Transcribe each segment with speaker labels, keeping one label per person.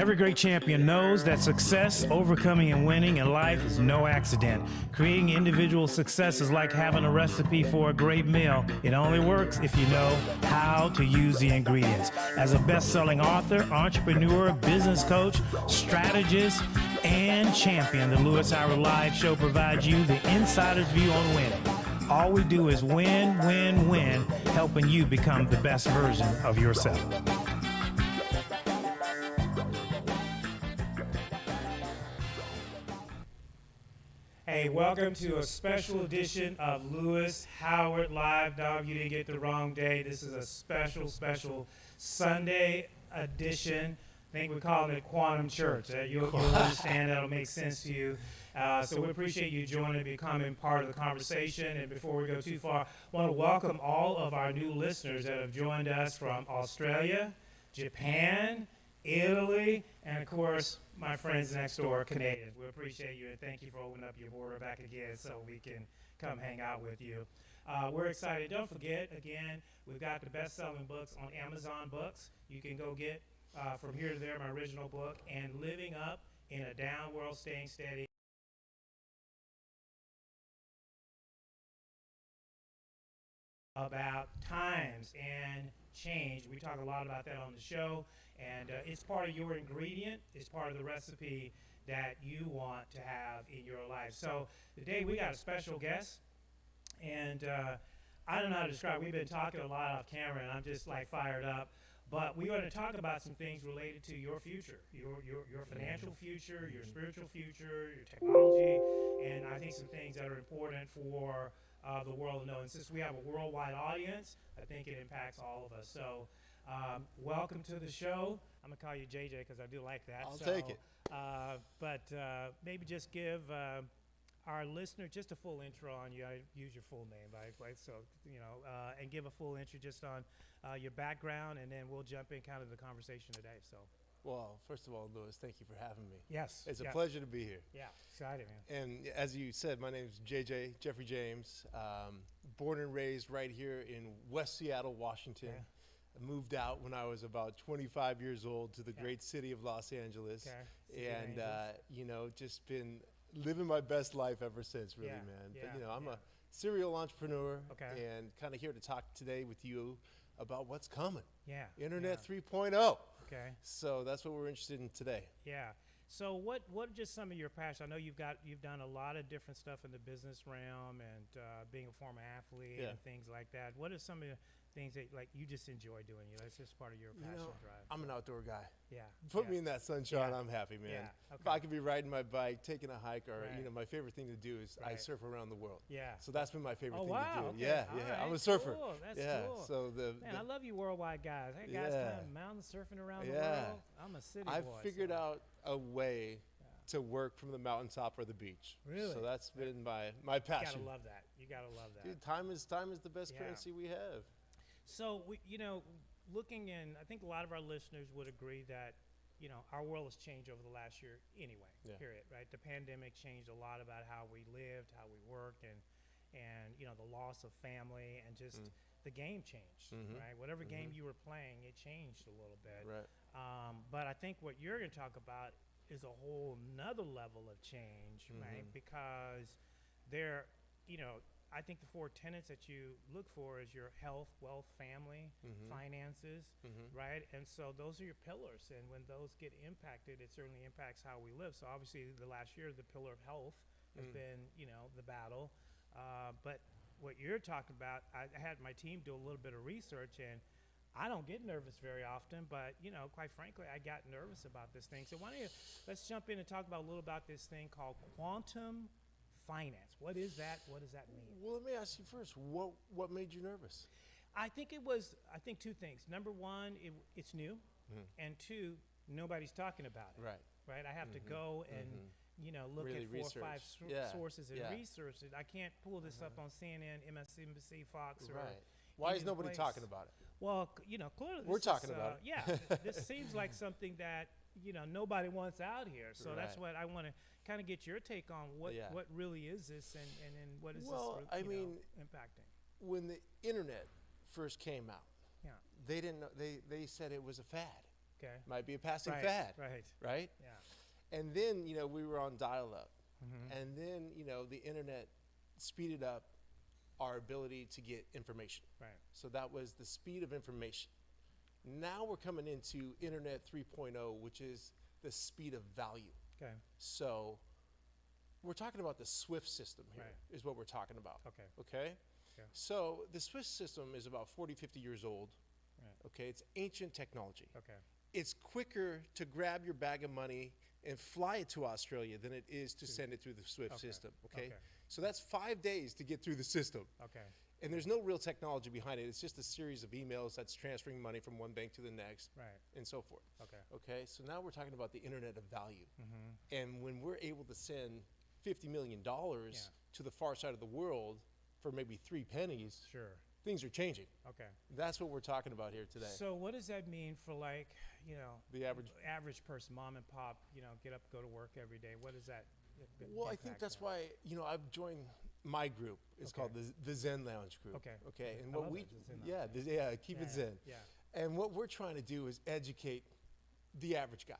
Speaker 1: Every great champion knows that success, overcoming, and winning in life is no accident. Creating individual success is like having a recipe for a great meal. It only works if you know how to use the ingredients. As a best-selling author, entrepreneur, business coach, strategist, and champion, the Lewis Howard Live Show provides you the insider's view on winning. All we do is win, win, win, helping you become the best version of yourself. Hey, welcome to a special edition of Lewis Howard Live. Dog, you didn't get the wrong day. This is a special Sunday edition. I think we're calling it Quantum Church. You'll understand. That'll make sense to you. So we appreciate you joining, becoming part of the conversation. And before we go too far, I want to welcome all of our new listeners that have joined us from Australia, Japan, Italy, and of course, my friends next door, Canadians. We appreciate you, and thank you for opening up your border back again so we can come hang out with you. We're excited. Don't forget, again, we've got the best-selling books on Amazon Books. You can go get From Here to There, my original book, and Living Up in a Down World, Staying Steady. About times and change. We talk a lot about that on the show, and it's part of your ingredient. It's part of the recipe that you want to have in your life. So today we got a special guest, and I don't know how to describe. We've been talking a lot off camera, and I'm just like fired up. But we're going to talk about some things related to your future, your financial future, your spiritual future, your technology, and I think some things that are important for the world to know. And since we have a worldwide audience, I think it impacts all of us. So welcome to the show. I'm going to call you JJ because I do like that.
Speaker 2: I'll take it.
Speaker 1: But maybe just give our listener just a full intro on you. I use your full name, right? So, and give a full intro just on your background, and then we'll jump in kind of the conversation today. So.
Speaker 2: Well, first of all, Lewis, thank you for having me.
Speaker 1: Yes.
Speaker 2: It's a pleasure to be here.
Speaker 1: Yeah, excited, man.
Speaker 2: And as you said, my name is JJ, Jeffrey James, born and raised right here in West Seattle, Washington.
Speaker 1: Okay.
Speaker 2: I moved out when I was about 25 years old to the great city of Los Angeles.
Speaker 1: Okay.
Speaker 2: And, just been living my best life ever since, really, man.
Speaker 1: Yeah.
Speaker 2: But, I'm a serial entrepreneur
Speaker 1: Okay.
Speaker 2: and kind of here to talk today with you about what's coming.
Speaker 1: Yeah.
Speaker 2: Internet 3.0.
Speaker 1: Okay.
Speaker 2: So that's what we're interested in today.
Speaker 1: Yeah. So what are just some of your passions? I know you've done a lot of different stuff in the business realm and being a former athlete and things like that. What are some of the things that you just enjoy doing? That's just part of your passion drive.
Speaker 2: I'm an outdoor guy.
Speaker 1: Yeah.
Speaker 2: Put me in that sunshine, I'm happy, man.
Speaker 1: Yeah. Okay.
Speaker 2: If I could be riding my bike, taking a hike, or my favorite thing to do is I
Speaker 1: Right.
Speaker 2: surf around the world.
Speaker 1: Yeah.
Speaker 2: So that's been my favorite
Speaker 1: Oh,
Speaker 2: thing
Speaker 1: wow.
Speaker 2: to do.
Speaker 1: Okay.
Speaker 2: Yeah,
Speaker 1: All
Speaker 2: yeah.
Speaker 1: right.
Speaker 2: I'm a surfer.
Speaker 1: Cool. That's
Speaker 2: yeah.
Speaker 1: cool.
Speaker 2: So
Speaker 1: Man, I love you worldwide guys. Hey, guys kind of mountain surfing around the world. I'm a city boy.
Speaker 2: I've figured out a way to work from the mountaintop or the beach.
Speaker 1: Really?
Speaker 2: So that's been my passion.
Speaker 1: You gotta love that. You gotta love that.
Speaker 2: Dude, time is the best currency we have.
Speaker 1: So looking in, I think a lot of our listeners would agree that our world has changed over the last year anyway. Period. Right. The pandemic changed a lot about how we lived, how we worked, and the loss of family and just the game changed. Right. Whatever game you were playing, it changed a little bit.
Speaker 2: Right.
Speaker 1: But I think what you're going to talk about is a whole nother level of change, right? Because I think the four tenets that you look for is your health, wealth, family, finances, right? And so those are your pillars. And when those get impacted, it certainly impacts how we live. So obviously the last year, the pillar of health has been, the battle. But what you're talking about, I had my team do a little bit of research, and I don't get nervous very often, but quite frankly, I got nervous about this thing. So let's jump in and talk about a little about this thing called quantum finance. What is that? What does that mean?
Speaker 2: Well, let me ask you first. What made you nervous?
Speaker 1: I think two things. Number one, it's new, and two, nobody's talking about it. Right. I have to go and look
Speaker 2: really
Speaker 1: at 4 or 5 sources and research it. I can't pull this up on CNN, MSNBC, Fox, or
Speaker 2: Why is nobody talking about it?
Speaker 1: Well, clearly
Speaker 2: we're talking about it.
Speaker 1: Yeah, this seems like something that nobody wants out here. So that's what I want to kind of get your take on. What really is this, and what is this impacting?
Speaker 2: When the internet first came out, they didn't know, they said it was a fad.
Speaker 1: Okay.
Speaker 2: Might be a passing
Speaker 1: Right.
Speaker 2: fad,
Speaker 1: Right.
Speaker 2: right?
Speaker 1: Yeah.
Speaker 2: And then, we were on dial-up.
Speaker 1: Mm-hmm.
Speaker 2: And then, the internet speeded up our ability to get information.
Speaker 1: Right.
Speaker 2: So that was the speed of information. Now we're coming into Internet 3.0, which is the speed of value.
Speaker 1: Okay.
Speaker 2: So we're talking about the SWIFT system here,
Speaker 1: Right.
Speaker 2: is what we're talking about.
Speaker 1: Okay.
Speaker 2: Okay?
Speaker 1: Okay.
Speaker 2: So the SWIFT system is about 40, 50 years old.
Speaker 1: Right.
Speaker 2: Okay? It's ancient technology.
Speaker 1: Okay.
Speaker 2: It's quicker to grab your bag of money and fly it to Australia than it is to send it through the SWIFT
Speaker 1: Okay.
Speaker 2: system. Okay?
Speaker 1: Okay.
Speaker 2: So that's 5 days to get through the system.
Speaker 1: Okay.
Speaker 2: And there's no real technology behind it. It's just a series of emails that's transferring money from one bank to the next,
Speaker 1: Right.
Speaker 2: and so forth.
Speaker 1: Okay.
Speaker 2: Okay, so now we're talking about the internet of value.
Speaker 1: Mm-hmm.
Speaker 2: And when we're able to send $50 million
Speaker 1: Yeah.
Speaker 2: to the far side of the world for maybe 3 pennies,
Speaker 1: Sure.
Speaker 2: things are changing.
Speaker 1: Okay.
Speaker 2: That's what we're talking about here today.
Speaker 1: So what does that mean for
Speaker 2: The
Speaker 1: average person, mom and pop, get up, go to work every day? What is that?
Speaker 2: Well, I think that's why, I've joined my group. It's
Speaker 1: Okay.
Speaker 2: called the Zen Lounge group.
Speaker 1: Okay.
Speaker 2: Okay. And
Speaker 1: I
Speaker 2: what
Speaker 1: love
Speaker 2: we,
Speaker 1: it, the Zen Lounge.
Speaker 2: keep
Speaker 1: Yeah,
Speaker 2: it Zen.
Speaker 1: Yeah.
Speaker 2: And what we're trying to do is educate the average guy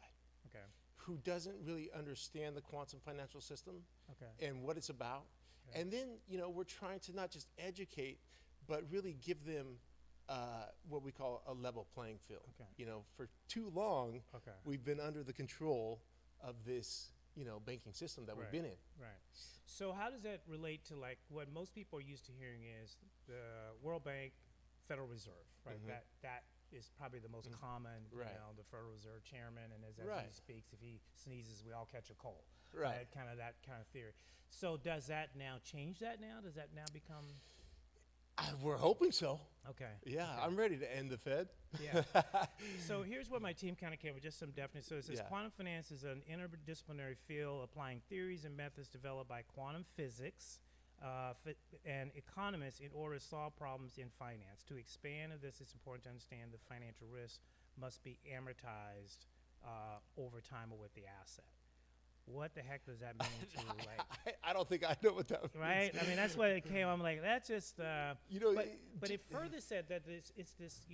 Speaker 1: Okay.
Speaker 2: who doesn't really understand the quantum financial system
Speaker 1: Okay.
Speaker 2: and what it's about.
Speaker 1: Okay.
Speaker 2: And then, we're trying to not just educate, but really give them what we call a level playing field.
Speaker 1: Okay.
Speaker 2: For too long,
Speaker 1: Okay.
Speaker 2: we've been under the control of this, banking system that we've
Speaker 1: Right.
Speaker 2: been in.
Speaker 1: Right. So how does that relate to what most people are used to hearing is the World Bank, Federal Reserve, right?
Speaker 2: Mhm.
Speaker 1: That is probably the most common,
Speaker 2: Right.
Speaker 1: The Federal Reserve chairman, and as he
Speaker 2: Right.
Speaker 1: speaks, if he sneezes, we all catch a cold.
Speaker 2: Right.
Speaker 1: That kind of theory. So does that now change that now? Does that now become
Speaker 2: We're hoping so.
Speaker 1: okay?
Speaker 2: Yeah,
Speaker 1: Okay.
Speaker 2: I'm ready to end the Fed.
Speaker 1: Yeah. So here's what my team kind of came with, just some definitions. So it says
Speaker 2: Yeah.
Speaker 1: quantum finance is an interdisciplinary field applying theories and methods developed by quantum physics and economists in order to solve problems in finance. To expand on this, it's important to understand the financial risk must be amortized over time or with the asset. What the heck does that mean to
Speaker 2: I don't think I know what that means.
Speaker 1: right? I mean, that's what it came. I'm like, that's just. But it further said that it's this,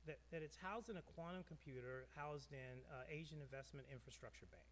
Speaker 1: that it's housed in a quantum computer housed in Asian Investment Infrastructure Bank.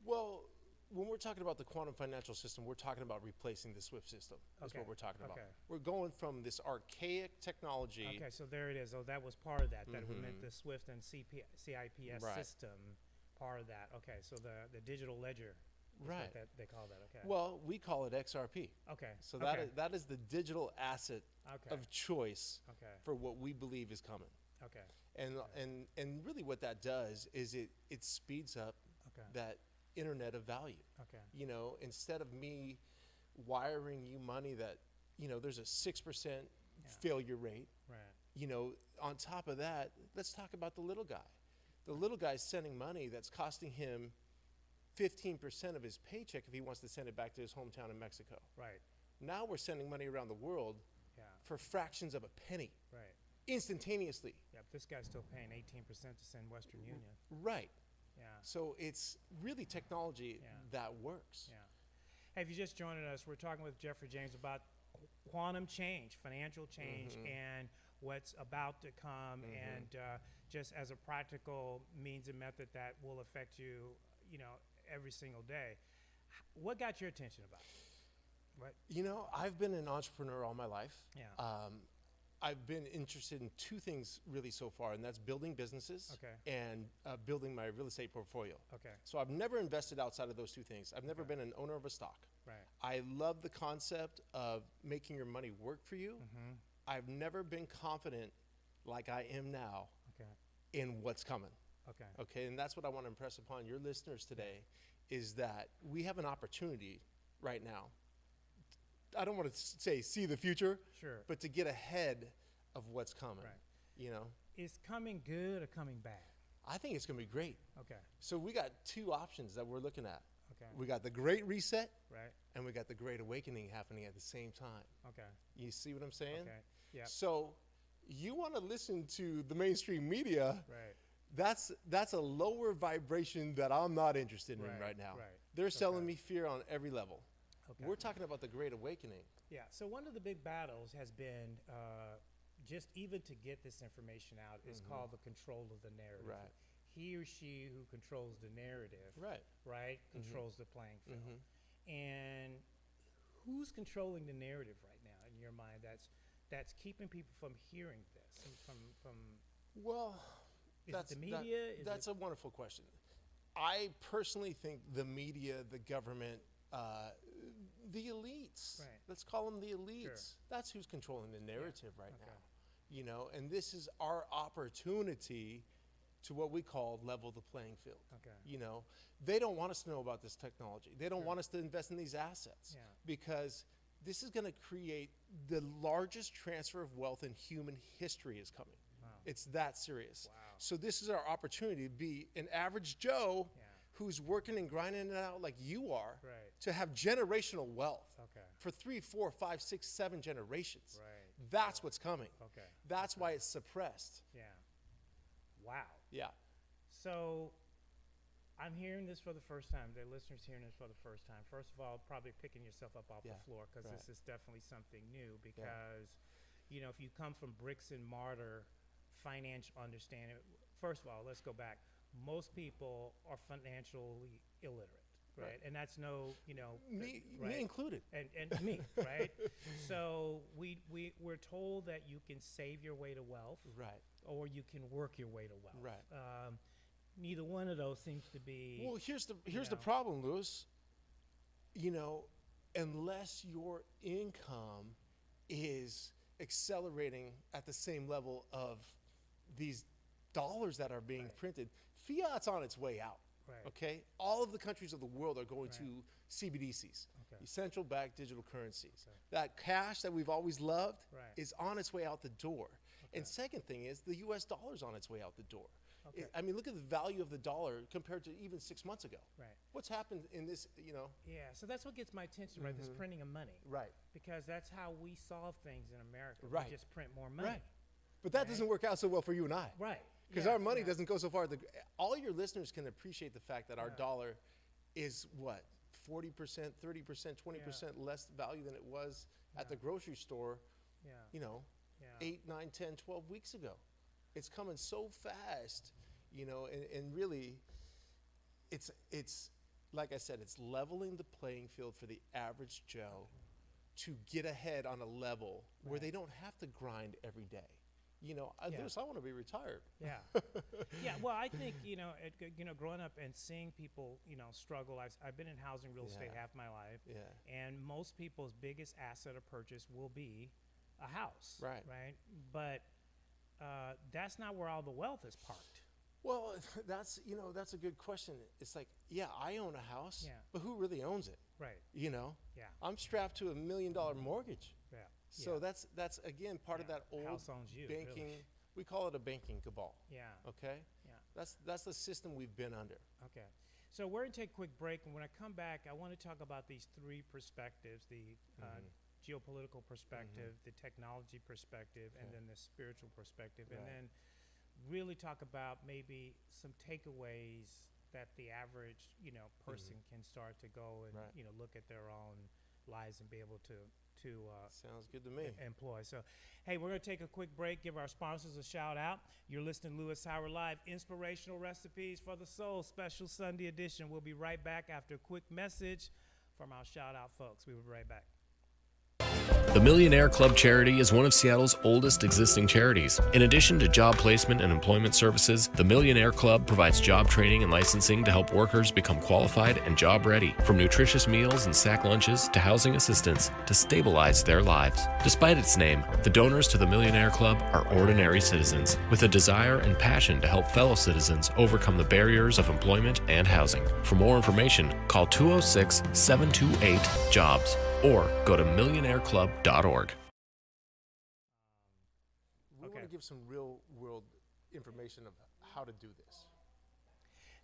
Speaker 2: Well, when we're talking about the quantum financial system, we're talking about replacing the SWIFT system. That's
Speaker 1: Okay,
Speaker 2: what we're talking about.
Speaker 1: okay.
Speaker 2: We're going from this archaic technology.
Speaker 1: Okay, so there it is. Oh, that was part of that. That
Speaker 2: Mhm.
Speaker 1: meant the SWIFT and CIPS
Speaker 2: Right.
Speaker 1: system. Part of that. Okay, so the digital ledger. Is
Speaker 2: Right.
Speaker 1: What they call that. Okay.
Speaker 2: Well, we call it XRP.
Speaker 1: Okay.
Speaker 2: So
Speaker 1: okay.
Speaker 2: that is the digital asset
Speaker 1: Okay.
Speaker 2: of choice
Speaker 1: Okay.
Speaker 2: for what we believe is coming.
Speaker 1: Okay.
Speaker 2: And really what that does is it speeds up
Speaker 1: Okay.
Speaker 2: that internet of value.
Speaker 1: Okay.
Speaker 2: Instead of me wiring you money that, there's a 6%
Speaker 1: Yeah.
Speaker 2: failure rate,
Speaker 1: Right.
Speaker 2: on top of that, let's talk about the little guy. The little guy's sending money that's costing him 15% of his paycheck if he wants to send it back to his hometown in Mexico.
Speaker 1: Right.
Speaker 2: Now we're sending money around the world
Speaker 1: Yeah.
Speaker 2: for fractions of a penny,
Speaker 1: Right.
Speaker 2: instantaneously.
Speaker 1: Yep. This guy's still paying 18% to send Western Union.
Speaker 2: Right.
Speaker 1: Yeah.
Speaker 2: So it's really technology
Speaker 1: Yeah.
Speaker 2: that works.
Speaker 1: Yeah. Hey, if you just joined us, we're talking with Jeffrey James about quantum change, financial change, and what's about to come, and just as a practical means and method that will affect you, every single day. What got your attention about it? What?
Speaker 2: I've been an entrepreneur all my life.
Speaker 1: Yeah.
Speaker 2: I've been interested in two things really so far, and that's building businesses
Speaker 1: Okay.
Speaker 2: and building my real estate portfolio.
Speaker 1: Okay.
Speaker 2: So I've never invested outside of those two things. I've never been an owner of a stock.
Speaker 1: Right.
Speaker 2: I love the concept of making your money work for you.
Speaker 1: Mm-hmm.
Speaker 2: I've never been confident like I am now
Speaker 1: Okay.
Speaker 2: in what's coming.
Speaker 1: Okay.
Speaker 2: Okay, and that's what I want to impress upon your listeners today, is that we have an opportunity right now. I don't want to say see the future,
Speaker 1: Sure.
Speaker 2: but to get ahead of what's coming.
Speaker 1: Right. Is coming good or coming bad?
Speaker 2: I think it's going to be great.
Speaker 1: Okay.
Speaker 2: So we got two options that we're looking at.
Speaker 1: Okay.
Speaker 2: We got the Great Reset,
Speaker 1: Right.
Speaker 2: and we got the Great Awakening happening at the same time.
Speaker 1: Okay.
Speaker 2: You see what I'm saying?
Speaker 1: Okay. Yeah.
Speaker 2: So you want to listen to the mainstream media,
Speaker 1: Right.
Speaker 2: that's a lower vibration that I'm not interested in right now.
Speaker 1: Right.
Speaker 2: They're selling
Speaker 1: Okay.
Speaker 2: me fear on every level.
Speaker 1: Okay.
Speaker 2: We're talking about the Great Awakening.
Speaker 1: Yeah. So one of the big battles has been just even to get this information out is called the control of the narrative.
Speaker 2: Right.
Speaker 1: He or she who controls the narrative,
Speaker 2: Right.
Speaker 1: controls the playing field. And who's controlling the narrative right now in your mind that's keeping people from hearing this and from
Speaker 2: Well,
Speaker 1: is it the media?
Speaker 2: That's a wonderful question. I personally think the media, the government, the elites.
Speaker 1: Right.
Speaker 2: Let's call them the elites.
Speaker 1: Sure.
Speaker 2: That's who's controlling the narrative right now. You know, and this is our opportunity to what we call level the playing field.
Speaker 1: Okay.
Speaker 2: You know, they don't want us to know about this technology. They don't want us to invest in these assets because this is going to create the largest transfer of wealth in human history is coming.
Speaker 1: Wow.
Speaker 2: It's that serious.
Speaker 1: Wow.
Speaker 2: So this is our opportunity to be an average Joe who's working and grinding it out like you are to have generational wealth for 3, 4, 5, 6, 7 generations.
Speaker 1: Right.
Speaker 2: That's what's coming.
Speaker 1: Okay.
Speaker 2: That's why it's suppressed.
Speaker 1: Yeah. Wow.
Speaker 2: Yeah.
Speaker 1: So I'm hearing this for the first time. The listeners hearing this for the first time. First of all, probably picking yourself up off the floor because this is definitely something new because, you know, if you come from bricks and mortar financial understanding, first of all, let's go back. Most people are financially illiterate. Right. And that's no, you know,
Speaker 2: me included.
Speaker 1: And me, right? So we're told that you can save your way to wealth.
Speaker 2: Right.
Speaker 1: Or you can work your way to wealth.
Speaker 2: Right.
Speaker 1: Neither one of those seems to be.
Speaker 2: Well, here's the problem, Louis. You know, unless your income is accelerating at the same level of these dollars that are being printed, fiat's on its way out.
Speaker 1: Right.
Speaker 2: Okay? All of the countries of the world are going to CBDCs, central bank digital currencies. That cash that we've always loved is on its way out the door. And second thing is the US dollar's on its way out the door. I mean, look at the value of the dollar compared to even 6 months ago.
Speaker 1: Right.
Speaker 2: What's happened in this, you know?
Speaker 1: Yeah, so that's what gets my attention, right? This printing of money.
Speaker 2: Right.
Speaker 1: Because that's how we solve things in America.
Speaker 2: Right.
Speaker 1: We just print more money.
Speaker 2: Right. But that doesn't work out so well for you and I.
Speaker 1: Right.
Speaker 2: Because our money doesn't go so far. All your listeners can appreciate the fact that our dollar is what? 40%, 30%, 20% less value than it was at the grocery store, you know, 8, 9, 10, 12 weeks ago. It's coming so fast, you know, and really it's like I said, it's leveling the playing field for the average Joe to get ahead on a level where they don't have to grind every day. You know, I want to be retired.
Speaker 1: Yeah. Yeah. Well, I think, you know, growing up and seeing people, you know, struggle. I've been in housing real estate half my life. Yeah. And most people's biggest asset of purchase will be a house. Right. Right. But that's not where all the wealth is parked.
Speaker 2: Well, that's a good question. It's like, I own a house, but who really owns it?
Speaker 1: Right.
Speaker 2: You know?
Speaker 1: Yeah.
Speaker 2: I'm strapped to $1 million mortgage.
Speaker 1: Yeah.
Speaker 2: So that's again part of that old
Speaker 1: house owns you,
Speaker 2: banking.
Speaker 1: Really.
Speaker 2: We call it a banking cabal.
Speaker 1: Yeah.
Speaker 2: Okay. Yeah. That's the system we've been under.
Speaker 1: Okay. So we're gonna take a quick break, and when I come back, I want to talk about these 3 perspectives: the geopolitical perspective, the technology perspective, and then the spiritual perspective, and then really talk about maybe some takeaways that the average, you know, person can start to go and you know, look at their own lives and be able to
Speaker 2: sounds good to me.
Speaker 1: Employ. So, hey, we're going to take a quick break, give our sponsors a shout out. You're listening to Louis Howard Live, Inspirational Recipes for the Soul, special Sunday edition. We'll be right back after a quick message from our shout out folks. We'll be right back.
Speaker 3: The Millionaire Club charity is one of Seattle's oldest existing charities. In addition to job placement and employment services, the Millionaire Club provides job training and licensing to help workers become qualified and job ready, from nutritious meals and sack lunches to housing assistance to stabilize their lives. Despite its name, the donors to the Millionaire Club are ordinary citizens with a desire and passion to help fellow citizens overcome the barriers of employment and housing. For more information, call 206-728-JOBS. or go to millionaireclub.org.
Speaker 2: We want to give some real world information of how to do this.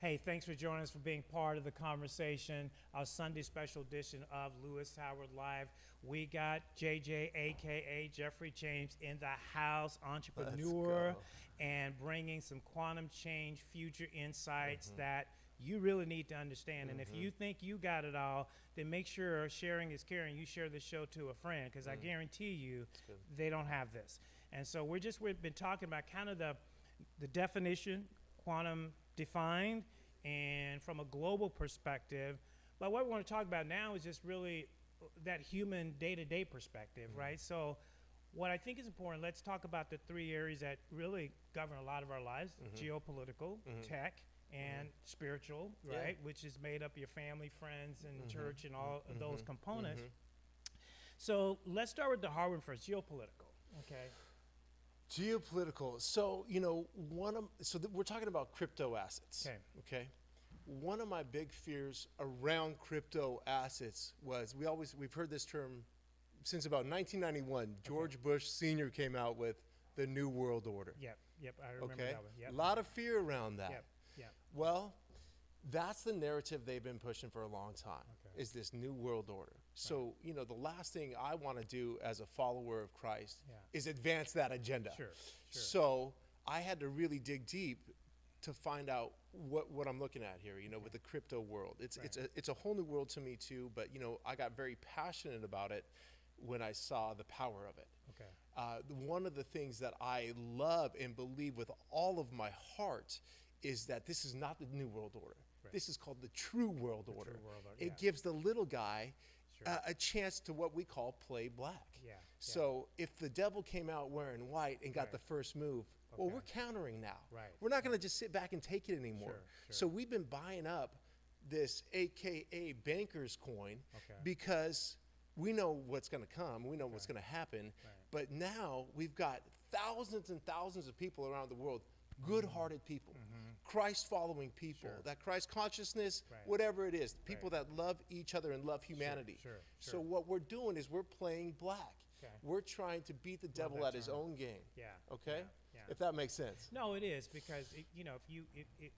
Speaker 1: Hey, thanks for joining us, for being part of the conversation. Our Sunday special edition of Louis Howard Live. We got JJ, a.k.a. Jeffrey James, in the house, entrepreneur, and bringing some quantum change, future insights that you really need to understand. And if you think you got it all, then make sure sharing is caring. You share this show to a friend, because I guarantee you they don't have this. And so we've been talking about kind of the definition, quantum defined, and from a global perspective. But what we want to talk about now is just really that human day-to-day perspective, right? So what I think is important, let's talk about the three areas that really govern a lot of our lives: geopolitical, tech, and spiritual, right? Which is made up of your family, friends, and church, and all of those components. So let's start with the hard one first, geopolitical, okay?
Speaker 2: Geopolitical. So, you know, we're talking about crypto assets. Okay. One of my big fears around crypto assets was we've heard this term since about 1991. George Bush Sr. came out with the New World Order.
Speaker 1: Yep, I remember that one. Yep.
Speaker 2: A lot of fear around that.
Speaker 1: Yep.
Speaker 2: Well, that's the narrative they've been pushing for a long time, is this New World Order. So, you know, the last thing I want to do as a follower of Christ is advance that agenda.
Speaker 1: Sure.
Speaker 2: So I had to really dig deep to find out what I'm looking at here, you know, with the crypto world. It's a whole new world to me too, but, you know, I got very passionate about it when I saw the power of it. One of the things that I love and believe with all of my heart is that this is not the New World Order. This is called the True World Order. It gives the little guy a chance to what we call play black. So if the devil came out wearing white and got the first move, well, we're countering now. We're not going to just sit back and take it anymore. So we've been buying up this AKA banker's coin because we know what's going to come. We know what's going to happen. But now we've got thousands and thousands of people around the world, good-hearted people, Christ-following people, that Christ consciousness, whatever it is, people that love each other and love humanity. So what we're doing is we're playing black. We're trying to beat the devil at his own game. Okay? If that makes sense.
Speaker 1: No, it is, because you know,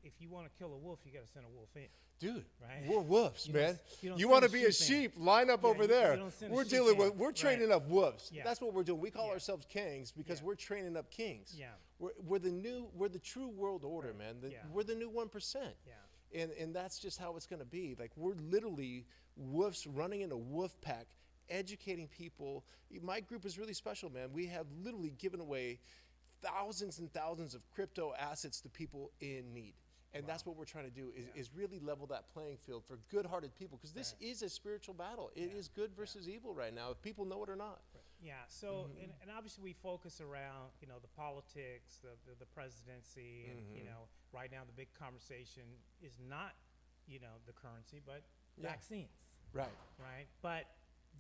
Speaker 1: if you want to kill a wolf, you got to send a wolf in.
Speaker 2: Dude,
Speaker 1: right?
Speaker 2: We're wolves, man.
Speaker 1: You
Speaker 2: want to be a sheep, line up over there. We're training up wolves.
Speaker 1: Yeah.
Speaker 2: That's what we're doing. We call ourselves kings because we're training up kings. We're the true world order, man. We're the new 1%. And that's just how it's going to be. Like, we're literally wolves running in a wolf pack, educating people. My group is really special, man. We have literally given away thousands and thousands of crypto assets to people in need. And that's what we're trying to do is really level that playing field for good-hearted people, because this is a spiritual battle. It is good versus evil right now, if people know it or not.
Speaker 1: So, and obviously we focus around, you know, the politics, the presidency, and, you know, right now the big conversation is not, you know, the currency, but vaccines. Right. But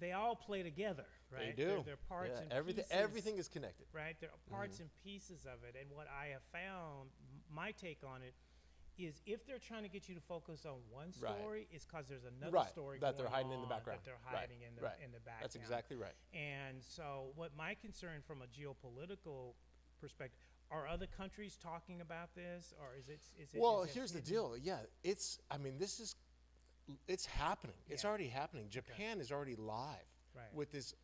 Speaker 1: they all play together, right?
Speaker 2: They do.
Speaker 1: They're parts and
Speaker 2: everything is connected.
Speaker 1: Right. They're parts and pieces of it. And what I have found, my take on it, is if they're trying to get you to focus on one story, it's because there's another story
Speaker 2: that they're hiding in the
Speaker 1: that
Speaker 2: background.
Speaker 1: they're hiding in the background.
Speaker 2: That's exactly right.
Speaker 1: And so what my concern from a geopolitical perspective, are other countries talking about this, or is it?
Speaker 2: Well, here's the deal. It's it's happening. It's already happening. Japan is already live with this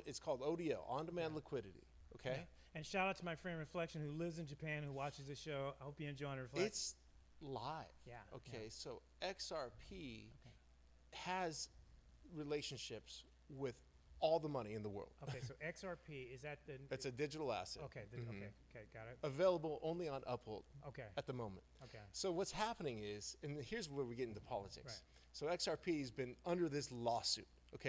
Speaker 2: it's called ODL, on-demand liquidity. Okay.
Speaker 1: And shout out to my friend Reflection, who lives in Japan, who watches the show. I hope you're enjoying Reflection.
Speaker 2: It's live. Okay. So XRP has relationships with all the money in the world.
Speaker 1: Okay. So XRP, is that the?
Speaker 2: It's a digital asset.
Speaker 1: Okay. Okay. Got it.
Speaker 2: Available only on Uphold.
Speaker 1: Okay.
Speaker 2: At the moment.
Speaker 1: Okay.
Speaker 2: So what's happening is, and here's where we get into politics. So XRP has been under this lawsuit,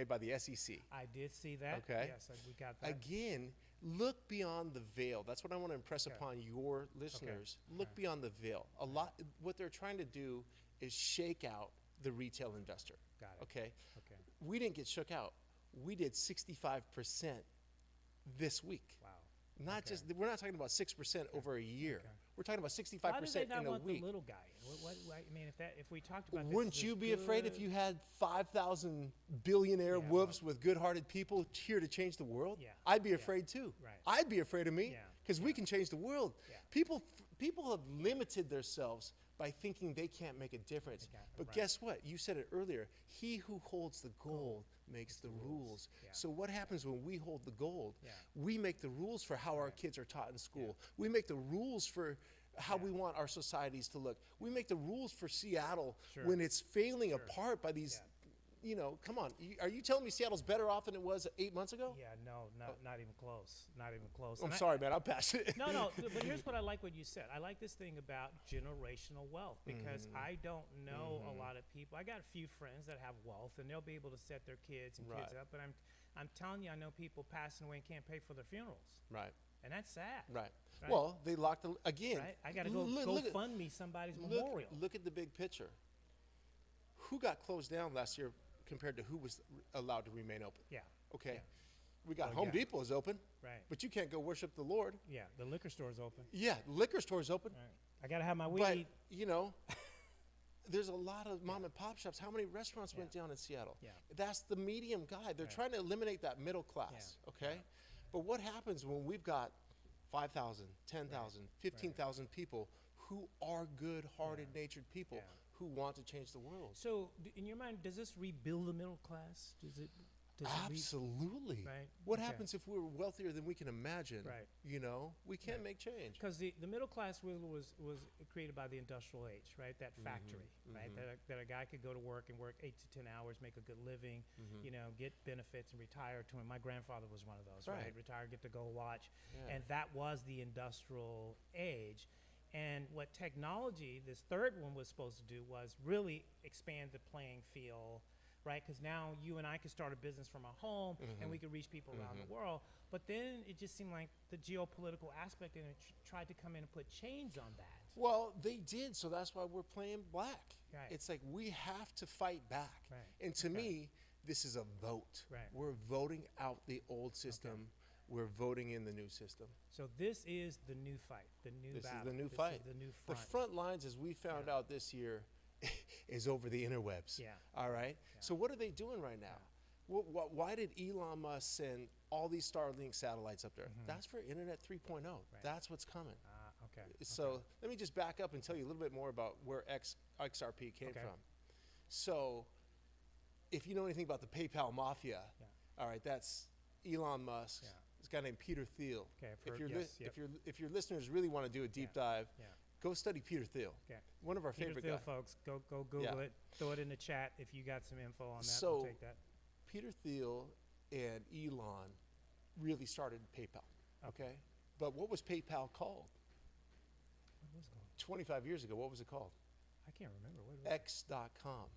Speaker 2: by the SEC.
Speaker 1: I did see that.
Speaker 2: Okay.
Speaker 1: Yes, we got that.
Speaker 2: Again, look beyond the veil. That's what I want to impress upon your listeners. Look beyond the veil. What they're trying to do is shake out the retail investor.
Speaker 1: Got it.
Speaker 2: Okay. We didn't get shook out. We did 65% this week.
Speaker 1: Wow.
Speaker 2: We're not talking about 6% over a year. We're talking about 65% in a week.
Speaker 1: Why do they not want the little guy? I mean, if we talked about
Speaker 2: Wouldn't
Speaker 1: this,
Speaker 2: you be afraid if you had 5,000 billionaire wolves with good-hearted people here to change the world? I'd be afraid too. I'd be afraid of me because we can change the world. People have limited themselves by thinking they can't make a difference. But guess what? You said it earlier. He who holds the gold makes the rules. So what happens when we hold the gold? We make the rules for how our kids are taught in school. We make the rules for how we want our societies to look. We make the rules for Seattle when it's failing apart by these come on. Are you telling me Seattle's better off than it was 8 months ago?
Speaker 1: Yeah, no, not even close. Not even close.
Speaker 2: I'm sorry, man. I'm passionate.
Speaker 1: No, but here's what I like what you said. I like this thing about generational wealth because I don't know a lot of people. I got a few friends that have wealth, and they'll be able to set their kids and kids up. But I'm telling you, I know people passing away and can't pay for their funerals.
Speaker 2: Right.
Speaker 1: And that's sad.
Speaker 2: Right. Well, they locked again.
Speaker 1: Right? I got to go fund me somebody's memorial.
Speaker 2: Look at the big picture. Who got closed down last year compared to who was allowed to remain open?
Speaker 1: Yeah.
Speaker 2: Okay.
Speaker 1: Yeah.
Speaker 2: We got Home Depot is open.
Speaker 1: Right.
Speaker 2: But you can't go worship the Lord.
Speaker 1: Yeah. The liquor store's open.
Speaker 2: Yeah. Liquor store's open.
Speaker 1: Right. I got to have my weed.
Speaker 2: But, there's a lot of mom and pop shops. How many restaurants went down in Seattle?
Speaker 1: Yeah.
Speaker 2: That's the medium guy. They're trying to eliminate that middle class. Okay. Yeah. But what happens when we've got 5,000, 10,000, 15,000 people who are good-hearted, natured people who want to change the world?
Speaker 1: So, in your mind, does this rebuild the middle class? Does it
Speaker 2: Absolutely.
Speaker 1: Right.
Speaker 2: What happens if we're wealthier than we can imagine?
Speaker 1: Right.
Speaker 2: We can't make change.
Speaker 1: Because the middle class was created by the industrial age, right? That factory, right? That a guy could go to work and work 8 to 10 hours, make a good living, get benefits and retire to him. My grandfather was one of those, right? Retire, get to go watch. Yeah. And that was the industrial age. And what technology, this third one was supposed to do was really expand the playing field, right? Because now you and I could start a business from our home and we could reach people around the world. But then it just seemed like the geopolitical aspect in it tried to come in and put chains on that.
Speaker 2: Well, they did, so that's why we're playing black.
Speaker 1: Right.
Speaker 2: It's like we have to fight back.
Speaker 1: Right.
Speaker 2: And to me, this is a vote.
Speaker 1: Right.
Speaker 2: We're voting out the old system. We're voting in the new system.
Speaker 1: So this is the new fight, the new battle.
Speaker 2: This is the new fight.
Speaker 1: Is the new
Speaker 2: front. The front lines, as we found out this year, is over the interwebs.
Speaker 1: Yeah.
Speaker 2: All right? Yeah. So what are they doing right now? Why did Elon Musk send all these Starlink satellites up there? That's for Internet 3.0. Right. That's what's coming.
Speaker 1: Okay.
Speaker 2: So let me just back up and tell you a little bit more about where XRP came from. So if you know anything about the PayPal mafia, all right, that's Elon Musk. Yeah. This guy named Peter Thiel. Okay, if your listeners really want to do a deep dive, go study Peter Thiel. Okay. One of our favorite
Speaker 1: Peter
Speaker 2: guys.
Speaker 1: Thiel, folks, go Google it. Throw it in the chat if you got some info on that.
Speaker 2: So
Speaker 1: we'll take that.
Speaker 2: Peter Thiel and Elon really started PayPal. Okay. But what was PayPal called?
Speaker 1: What was it called?
Speaker 2: 25 years ago, what was it called?
Speaker 1: I can't remember. What was
Speaker 2: X.com.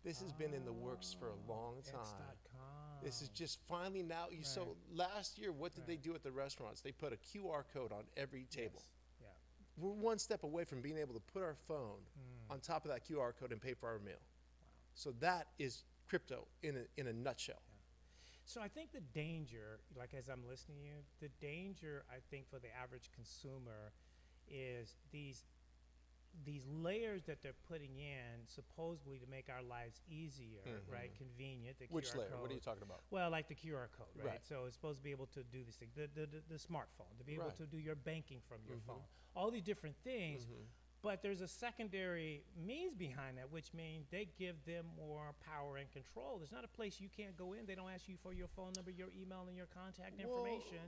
Speaker 2: This has been in the works for a long time.
Speaker 1: X.com.
Speaker 2: This is just finally now. So last year, what did they do at the restaurants? They put a QR code on every table.
Speaker 1: Yes. Yeah.
Speaker 2: We're one step away from being able to put our phone on top of that QR code and pay for our meal. Wow. So that is crypto in a nutshell.
Speaker 1: Yeah. So I think the danger, like as I'm listening to you, the danger I think for the average consumer is these layers that they're putting in supposedly to make our lives easier, right? Convenient.
Speaker 2: Which
Speaker 1: QR
Speaker 2: layer?
Speaker 1: code.
Speaker 2: What are you talking about?
Speaker 1: Well, like the QR code, right?
Speaker 2: Right.
Speaker 1: So it's supposed to be able to do this thing, the smartphone, to be able to do your banking from your phone, all these different things. But there's a secondary means behind that, which means they give them more power and control. There's not a place you can't go in. They don't ask you for your phone number, your email, and your contact information.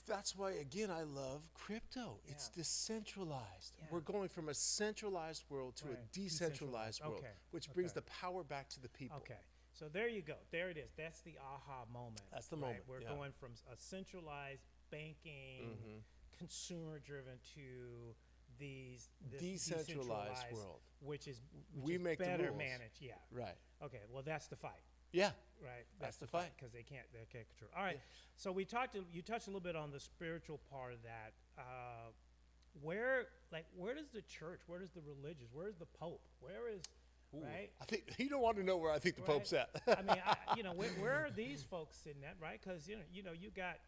Speaker 2: That's why, again, I love crypto. Yeah. It's decentralized. Yeah. We're going from a centralized world to a decentralized world, which brings the power back to the people.
Speaker 1: Okay. So there you go. There it is. That's the aha moment.
Speaker 2: That's the moment.
Speaker 1: We're going from a centralized banking, consumer-driven to this decentralized
Speaker 2: world,
Speaker 1: which is
Speaker 2: we make
Speaker 1: better
Speaker 2: the rules.
Speaker 1: Managed. Yeah.
Speaker 2: Right.
Speaker 1: Okay. Well, that's the fight.
Speaker 2: Yeah.
Speaker 1: Right.
Speaker 2: That's the fight
Speaker 1: because they can't control. All right. Yeah. So you touched a little bit on the spiritual part of that. Where does the church? Where does the religious? Where is the Pope? Where is right?
Speaker 2: I think you don't want to know where I think the Pope's at.
Speaker 1: I mean, where are these folks sitting at? Right? Because you got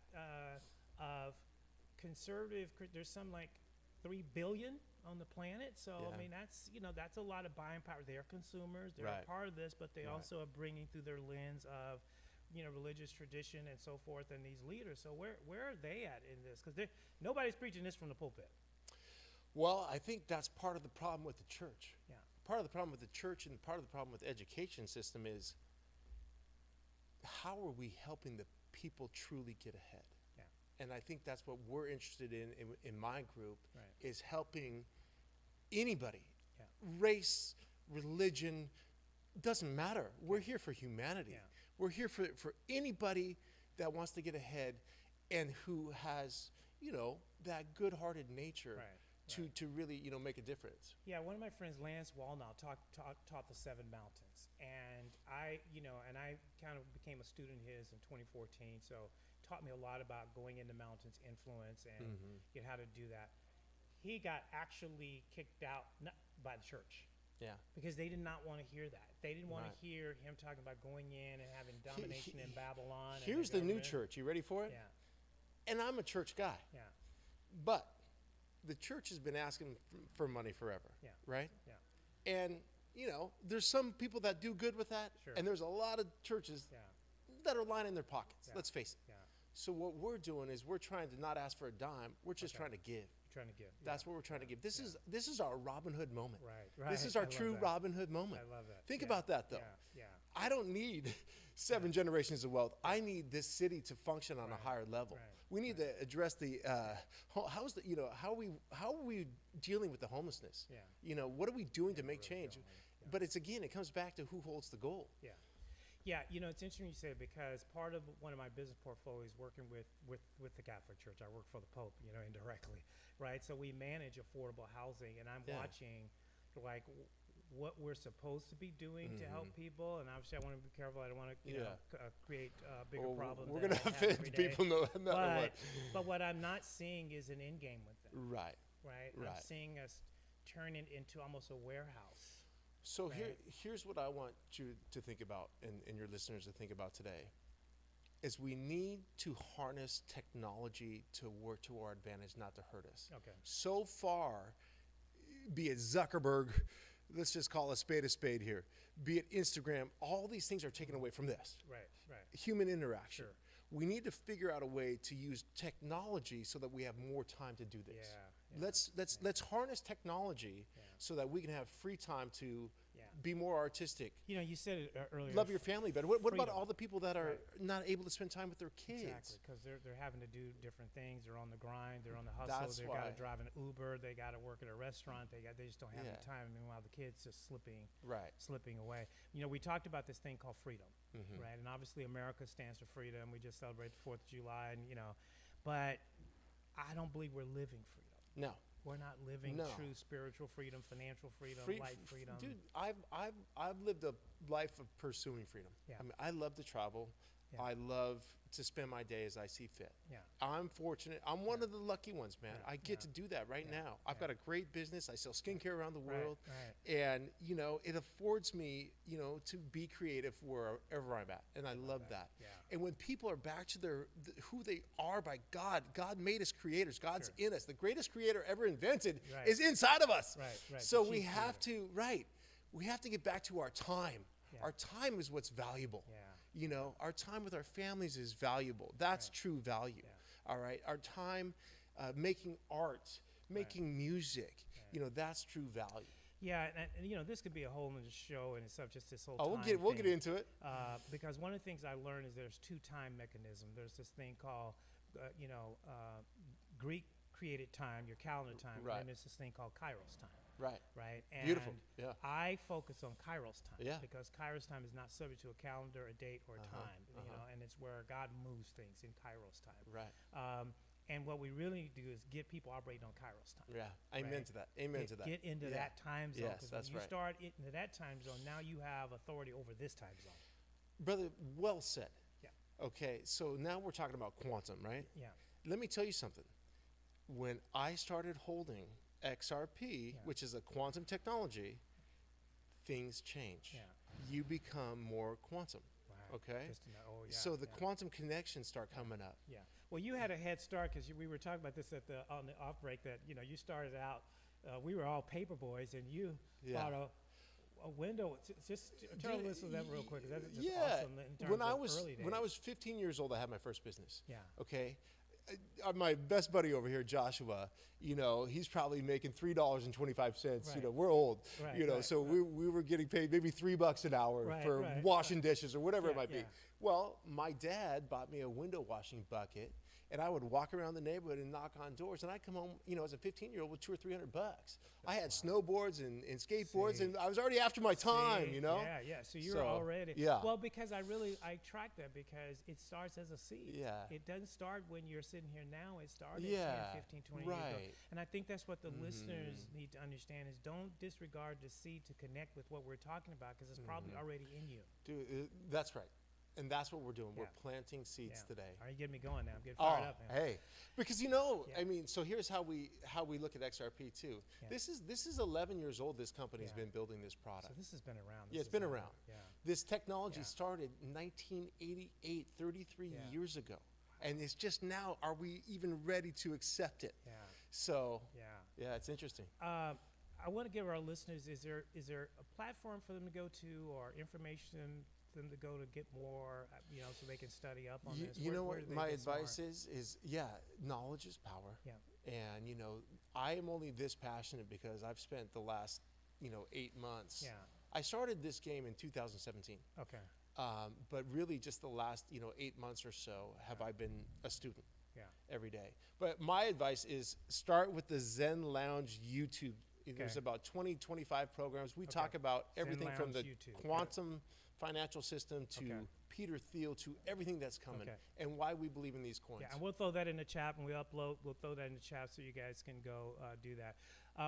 Speaker 1: conservative. There's some like 3 billion on the planet. So I mean, that's a lot of buying power. They're consumers. They're a part of this, but they also are bringing through their lens of religious tradition and so forth, and these leaders. So where are they at in this? Because nobody's preaching this from the pulpit.
Speaker 2: Well, I think that's part of the problem with the church.
Speaker 1: Yeah.
Speaker 2: Part of the problem with the church and part of the problem with the education system is how are we helping the people truly get ahead? And I think that's what we're interested in my group, is helping anybody, race, religion, Doesn't matter. We're here for humanity.
Speaker 1: Yeah.
Speaker 2: We're here for anybody that wants to get ahead and who has, that good-hearted nature to really, make a difference.
Speaker 1: Yeah, one of my friends, Lance Walnut, taught the 7 mountains, and I kind of became a student of his in 2014. So taught me a lot about going into mountains, influence, and how to do that. He got actually kicked out by the church.
Speaker 2: Yeah.
Speaker 1: Because they did not want to hear that. They didn't want to hear him talking about going in and having domination in Babylon.
Speaker 2: Here's the new church. You ready for it?
Speaker 1: Yeah.
Speaker 2: And I'm a church guy.
Speaker 1: Yeah.
Speaker 2: But the church has been asking for money forever.
Speaker 1: Yeah.
Speaker 2: Right?
Speaker 1: Yeah.
Speaker 2: And, there's some people that do good with that.
Speaker 1: Sure.
Speaker 2: And there's a lot of churches that are lining their pockets.
Speaker 1: Yeah.
Speaker 2: Let's face it.
Speaker 1: Yeah.
Speaker 2: So what we're doing is we're trying to not ask for a dime. We're just trying to give.
Speaker 1: Trying to give.
Speaker 2: That's what we're trying to give. This is our Robin Hood moment.
Speaker 1: Right.
Speaker 2: This is our
Speaker 1: I love
Speaker 2: true
Speaker 1: that.
Speaker 2: Robin Hood moment.
Speaker 1: I love that.
Speaker 2: Think
Speaker 1: Yeah.
Speaker 2: about that, though.
Speaker 1: Yeah.
Speaker 2: I don't need 7 generations of wealth. I need this city to function on a higher level.
Speaker 1: Right.
Speaker 2: We need to address the how are we dealing with the homelessness?
Speaker 1: Yeah.
Speaker 2: What are we doing to make
Speaker 1: really
Speaker 2: change?
Speaker 1: don't, yeah.
Speaker 2: But it comes back to who holds the goal.
Speaker 1: Yeah. Yeah, it's interesting you say it because part of one of my business portfolios is working with the Catholic Church. I work for the Pope, indirectly, right? So we manage affordable housing, and I'm watching, like, what we're supposed to be doing to help people. And obviously, I want to be careful. I don't want to, create bigger problems.
Speaker 2: We're gonna offend people, no matter what.
Speaker 1: But what I'm not seeing is an end game with them.
Speaker 2: Right.
Speaker 1: I'm seeing us turn it into almost a warehouse.
Speaker 2: So here's what I want you to think about, and your listeners to think about today, is we need to harness technology to work to our advantage, not to hurt us.
Speaker 1: Okay.
Speaker 2: So far, be it Zuckerberg, let's just call a spade here, be it Instagram, all these things are taken away from this.
Speaker 1: Right.
Speaker 2: Human interaction.
Speaker 1: Sure.
Speaker 2: We need to figure out a way to use technology so that we have more time to do this.
Speaker 1: Yeah.
Speaker 2: Let's harness technology so that we can have free time to be more artistic.
Speaker 1: You said it earlier.
Speaker 2: Love your family better. What about
Speaker 1: Freedom.
Speaker 2: all the people that are not able to spend time with their kids?
Speaker 1: Exactly, because they're having to do different things. They're on the grind. They're on the hustle.
Speaker 2: That's
Speaker 1: They've
Speaker 2: why.
Speaker 1: got to drive an Uber. They got to work at a restaurant. They just don't have any time. Meanwhile, the kids just slipping away. We talked about this thing called freedom, right? And obviously, America stands for freedom. We just celebrated the 4th of July, and but I don't believe we're living freedom.
Speaker 2: No.
Speaker 1: We're not living true spiritual freedom, financial freedom, life freedom.
Speaker 2: Dude, I've lived a life of pursuing freedom.
Speaker 1: Yeah.
Speaker 2: I mean, I love to travel.
Speaker 1: Yeah.
Speaker 2: I love to spend my day as I see fit.
Speaker 1: Yeah.
Speaker 2: I'm fortunate. I'm one of the lucky ones, man. I get to do that right now. I've got a great business. I sell skincare around the world.
Speaker 1: Right.
Speaker 2: And, it affords me, to be creative wherever I'm at. And I love that.
Speaker 1: Yeah.
Speaker 2: And when people are back to who they are by God made us creators. God's in us. The greatest creator ever invented is inside of us.
Speaker 1: Right.
Speaker 2: So we have to, we have to get back to our time.
Speaker 1: Yeah.
Speaker 2: Our time is what's valuable.
Speaker 1: Yeah.
Speaker 2: Our time with our families is valuable. That's true value.
Speaker 1: Yeah.
Speaker 2: All right. Our time making art, making music, that's true value.
Speaker 1: Yeah, and this could be a whole other show, and it's just this whole.
Speaker 2: We'll get into it.
Speaker 1: Because one of the things I learned is there's 2 time mechanisms. There's this thing called, Greek created time, your calendar time, and then there's this thing called Kairos time. Right. And
Speaker 2: Beautiful. Yeah.
Speaker 1: I focus on Kairos time.
Speaker 2: Yeah.
Speaker 1: Because Kairos time is not subject to a calendar, a date, or a time. And it's where God moves things in Kairos time.
Speaker 2: Right.
Speaker 1: And what we really need to do is get people operating on Kairos time.
Speaker 2: Yeah. Amen to that. Amen to that.
Speaker 1: Get into that time zone.
Speaker 2: Yes,
Speaker 1: Because when you start into that time zone, now you have authority over this time zone.
Speaker 2: Brother, well said.
Speaker 1: Yeah.
Speaker 2: Okay. So now we're talking about quantum, right?
Speaker 1: Yeah.
Speaker 2: Let me tell you something. When I started holding XRP, which is a quantum technology, things change.
Speaker 1: Yeah.
Speaker 2: You become more quantum.
Speaker 1: Wow.
Speaker 2: Okay?
Speaker 1: Yeah,
Speaker 2: so the quantum connections start coming up.
Speaker 1: Yeah. Well, you had a head start because we were talking about this on the off break that you started out. We were all paper boys, and you bought a window. Just tell us that real quick. 'Cause that's just awesome in terms of early days.
Speaker 2: When I was 15 years old, I had my first business.
Speaker 1: Yeah.
Speaker 2: Okay. My best buddy over here, Joshua, he's probably making $3.25.
Speaker 1: Right.
Speaker 2: We're old,
Speaker 1: Right,
Speaker 2: so we were getting paid maybe $3 an hour for washing dishes or whatever it might be.
Speaker 1: Yeah.
Speaker 2: Well, my dad bought me a window washing bucket, and I would walk around the neighborhood and knock on doors, and I'd come home, as a 15-year-old with $200 or $300. I had snowboards and skateboards, and I was already after my time,
Speaker 1: Yeah. So you're already.
Speaker 2: Yeah.
Speaker 1: Well, because I track that because it starts as a seed.
Speaker 2: Yeah.
Speaker 1: It doesn't start when you're sitting here now. It started 10, 15, 20 years ago. And I think that's what the listeners need to understand is don't disregard the seed to connect with what we're talking about because it's probably already in you.
Speaker 2: Dude, that's right. And that's what we're doing. We're planting seeds today.
Speaker 1: Are you getting me going now? I'm getting fired up, man.
Speaker 2: Hey, because so here's how we look at XRP too.
Speaker 1: Yeah.
Speaker 2: This is 11 years old. This company's been building this product.
Speaker 1: So this has been around.
Speaker 2: It's been around.
Speaker 1: Yeah.
Speaker 2: This technology started in 1988, 33 years ago, and it's just now. Are we even ready to accept it?
Speaker 1: Yeah.
Speaker 2: So it's interesting.
Speaker 1: I want to give our listeners: is there a platform for them to go to or information? Them to go to get more, so they can study up on this?
Speaker 2: You know what my advice is knowledge is power.
Speaker 1: Yeah.
Speaker 2: And, I am only this passionate because I've spent the last, 8 months.
Speaker 1: Yeah.
Speaker 2: I started this game in 2017.
Speaker 1: Okay.
Speaker 2: But really just the last, 8 months or so have I been a student every day. But my advice is start with the Zen Lounge YouTube. There's about 20, 25 programs. We talk about everything from the quantum financial system to Peter Thiel to everything that's coming and why we believe in these coins.
Speaker 1: Yeah, and we'll throw that in the chat when we upload. We'll throw that in the chat so you guys can go do that.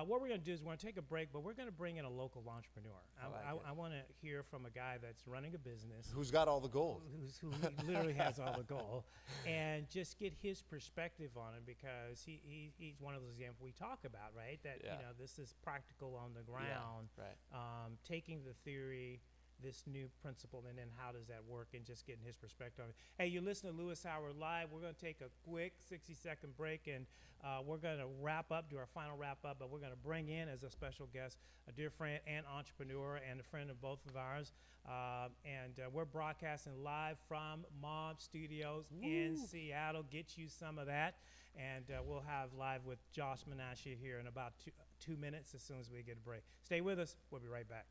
Speaker 1: What we're going to do is we're going to take a break, but we're going to bring in a local entrepreneur. I want to hear from a guy that's running a business.
Speaker 2: Who's got all the gold.
Speaker 1: Who literally has all the gold. And just get his perspective on it because he's one of those examples we talk about, right? That, this is practical on the ground.
Speaker 2: Yeah, right.
Speaker 1: Taking the theory, this new principle, and then how does that work, and just getting his perspective on it. Hey, you listen to Lewis Howard Live. We're going to take a quick 60-second break, and we're going to do our final wrap-up, but we're going to bring in as a special guest a dear friend and entrepreneur and a friend of both of ours. We're broadcasting live from Mob Studios in Seattle. Get you some of that. And we'll have live with Josh Menashe here in about two minutes as soon as we get a break. Stay with us. We'll be right back.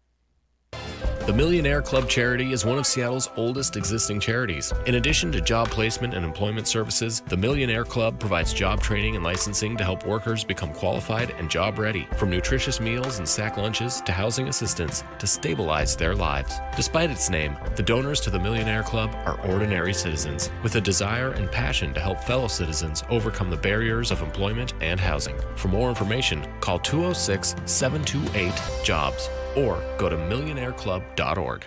Speaker 3: The Millionaire Club charity is one of Seattle's oldest existing charities. In addition to job placement and employment services, the Millionaire Club provides job training and licensing to help workers become qualified and job ready, from nutritious meals and sack lunches to housing assistance to stabilize their lives. Despite its name, the donors to the Millionaire Club are ordinary citizens with a desire and passion to help fellow citizens overcome the barriers of employment and housing. For more information, call 206-728-JOBS. or go to millionaireclub.org.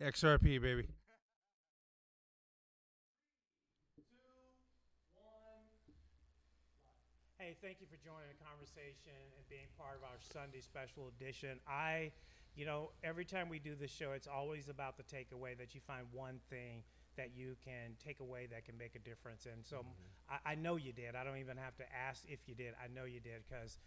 Speaker 4: XRP, baby.
Speaker 1: Hey, thank you for joining the conversation and being part of our Sunday special edition. Every time we do this show, it's always about the takeaway, that you find one thing that you can take away that can make a difference. And so I know you did. I don't even have to ask if you did. I know you did, because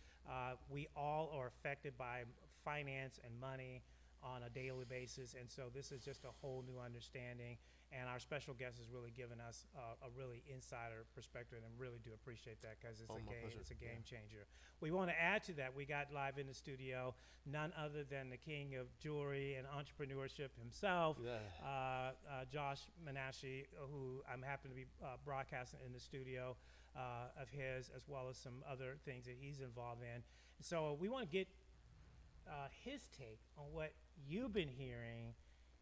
Speaker 1: we all are affected by finance and money on a daily basis, and so this is just a whole new understanding, and our special guest has really given us a really insider perspective, and really do appreciate that, because it's a game changer. We want to add to that, we got live in the studio none other than the king of jewelry and entrepreneurship himself, Josh Menashe, who I'm happy to be broadcasting in the studio of his, as well as some other things that he's involved in. So we want to get his take on what you've been hearing,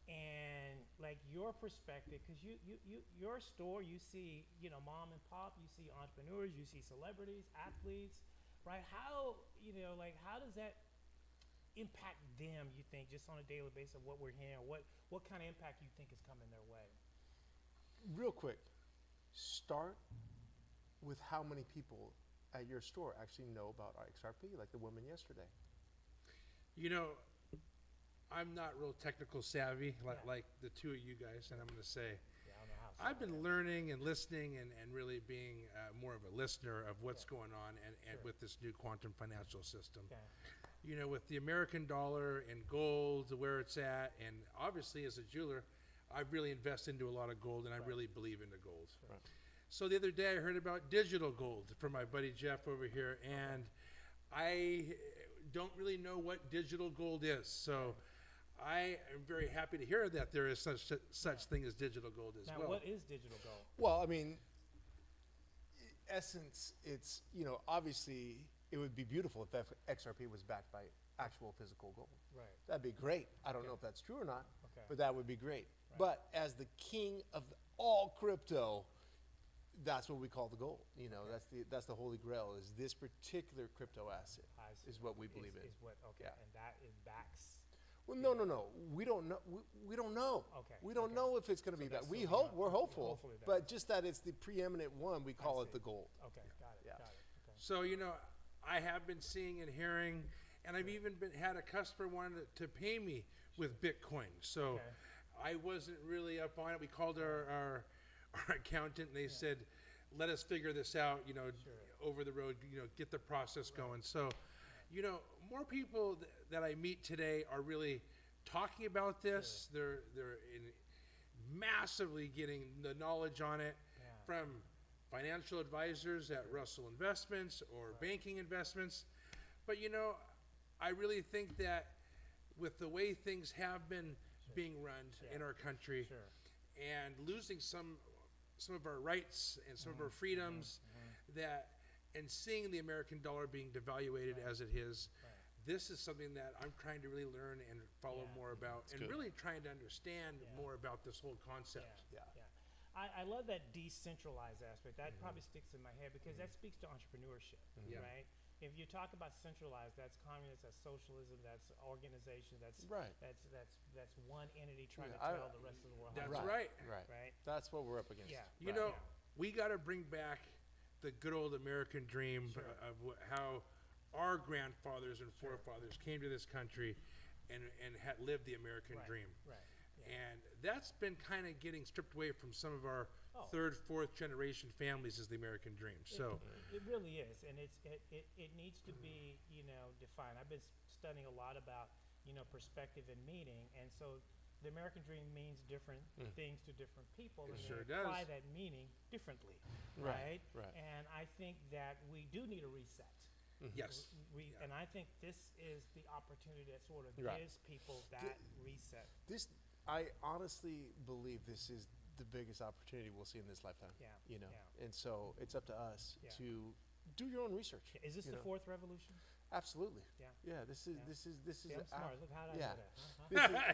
Speaker 1: and like your perspective, because your store, you see mom and pop, you see entrepreneurs, you see celebrities, athletes, right? How does that impact them, you think, just on a daily basis of what we're hearing? What kind of impact you think is coming their way?
Speaker 2: Real quick, start with how many people at your store actually know about XRP, like the woman yesterday.
Speaker 4: You know, I'm not real technical savvy
Speaker 1: Yeah.
Speaker 4: like the two of you guys, and I'm going to say,
Speaker 1: Yeah, I don't know how.
Speaker 4: I've been learning and listening and really being more of a listener of what's going on and with this new quantum financial system.
Speaker 1: Okay.
Speaker 4: You know, with the American dollar and gold, where it's at, and obviously as a jeweler, I really invest into a lot of gold, and I really believe into gold.
Speaker 2: Right.
Speaker 4: So the other day I heard about digital gold from my buddy Jeff over here, and I don't really know what digital gold is. So I am very happy to hear that there is such thing as digital gold as
Speaker 1: Now,
Speaker 4: well.
Speaker 1: what is digital gold?
Speaker 2: Well, I mean, essence, it's, obviously it would be beautiful if XRP was backed by actual physical gold.
Speaker 1: Right.
Speaker 2: That'd be great. I don't know if that's true or not,
Speaker 1: Okay.
Speaker 2: but that would be great.
Speaker 1: Right.
Speaker 2: But as the king of all crypto, that's what we call the gold. That's the holy grail, is this particular crypto asset
Speaker 1: I see.
Speaker 2: is what we believe in.
Speaker 1: Is what, okay,
Speaker 2: Yeah.
Speaker 1: and that is backs.
Speaker 2: Well, no. We don't know. We don't know.
Speaker 1: Okay,
Speaker 2: We don't
Speaker 1: okay.
Speaker 2: know if it's going to be
Speaker 1: that's
Speaker 2: that. We
Speaker 1: still
Speaker 2: hope.
Speaker 1: not-
Speaker 2: We're hopeful.
Speaker 1: hopefully that-
Speaker 2: But just that it's the preeminent one, we call it
Speaker 1: see.
Speaker 2: the gold.
Speaker 1: Okay, got it,
Speaker 2: Yeah.
Speaker 1: got it, okay.
Speaker 4: So, you know, I have been seeing and hearing, and I've even had a customer wanted to pay me with Bitcoin. So
Speaker 1: Okay.
Speaker 4: I wasn't really up on it. We called our accountant, and they said, let us figure this out, over the road, get the process going. So, more people that I meet today are really talking about this. They're massively getting the knowledge on it
Speaker 1: Yeah.
Speaker 4: from financial advisors at Russell Investments or banking investments. But I really think that with the way things have been being run in our country,
Speaker 1: Sure.
Speaker 4: and losing some of our rights and some of our freedoms, and seeing the American dollar being devaluated as it is, this is something that I'm trying to really learn and follow
Speaker 1: Yeah.
Speaker 4: more about, and
Speaker 2: good.
Speaker 4: really trying to understand
Speaker 1: Yeah.
Speaker 4: more about this whole concept.
Speaker 2: Yeah.
Speaker 1: I love that decentralized aspect. That probably sticks in my head because that speaks to entrepreneurship,
Speaker 4: Yeah.
Speaker 1: right? If you talk about centralized, that's communist, that's socialism, that's organization, that's
Speaker 2: Right.
Speaker 1: that's one entity trying
Speaker 2: Yeah,
Speaker 1: to tell the rest of the world.
Speaker 4: That's
Speaker 1: how to
Speaker 4: right.
Speaker 2: Right.
Speaker 1: Right.
Speaker 2: That's what we're up against.
Speaker 1: Yeah.
Speaker 4: You
Speaker 2: Right.
Speaker 4: know, we got to bring back the good old American dream
Speaker 1: Sure.
Speaker 4: of how our grandfathers and forefathers came to this country and had lived the American
Speaker 1: Right.
Speaker 4: dream.
Speaker 1: Right. Yeah.
Speaker 4: And that's been kind of getting stripped away from some of our
Speaker 1: Oh.
Speaker 4: third, fourth generation families is the American dream. So,
Speaker 1: It really is, and it needs to be defined. I've been studying a lot about perspective and meaning, and so the American dream means different things to different people, and
Speaker 4: sure
Speaker 1: they apply
Speaker 4: does.
Speaker 1: that meaning differently,
Speaker 2: Right,
Speaker 1: right?
Speaker 2: right.
Speaker 1: And I think that we do need a reset.
Speaker 4: yes.
Speaker 1: And I think this is the opportunity that sort of
Speaker 2: Right.
Speaker 1: gives people that reset.
Speaker 2: I honestly believe this is the biggest opportunity we'll see in this lifetime.
Speaker 1: Yeah,
Speaker 2: Yeah.
Speaker 1: yeah.
Speaker 2: And so it's up to us
Speaker 1: Yeah.
Speaker 2: to do your own research.
Speaker 1: Is this
Speaker 2: you
Speaker 1: the
Speaker 2: know?
Speaker 1: fourth revolution?
Speaker 2: Absolutely.
Speaker 1: Yeah.
Speaker 2: Yeah. This is
Speaker 1: Yeah.
Speaker 2: this is
Speaker 1: See, I'm smart. Look how did I
Speaker 2: yeah.
Speaker 1: know that? Huh?